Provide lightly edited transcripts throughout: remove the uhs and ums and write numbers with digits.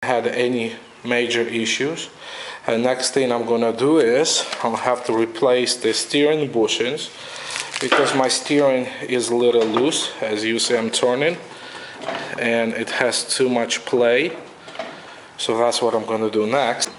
had any major issues. And next thing I'm gonna do is I'll have to replace the steering bushings because my steering is a little loose. As you see, I'm turning and it has too much play, so that's what I'm gonna do next.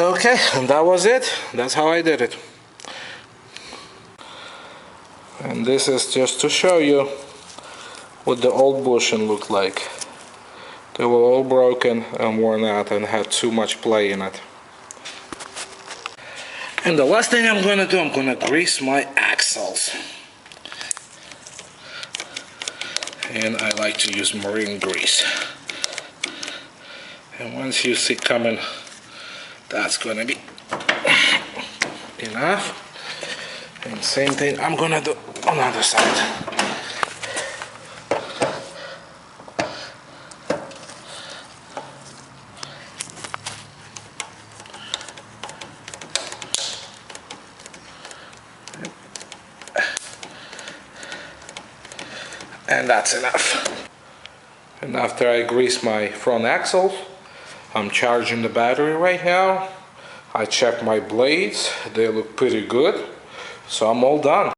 Okay, and that was it. That's how I did it. And this is just to show you what the old bushing looked like. They were all broken and worn out and had too much play in it. And the last thing I'm gonna do, I'm gonna grease my axles. And I like to use marine grease. And once you see coming, that's gonna be enough. And same thing I'm gonna do on the other side. And that's enough. And after I grease my front axles, I'm charging the battery right now. I checked my blades, they look pretty good, so I'm all done.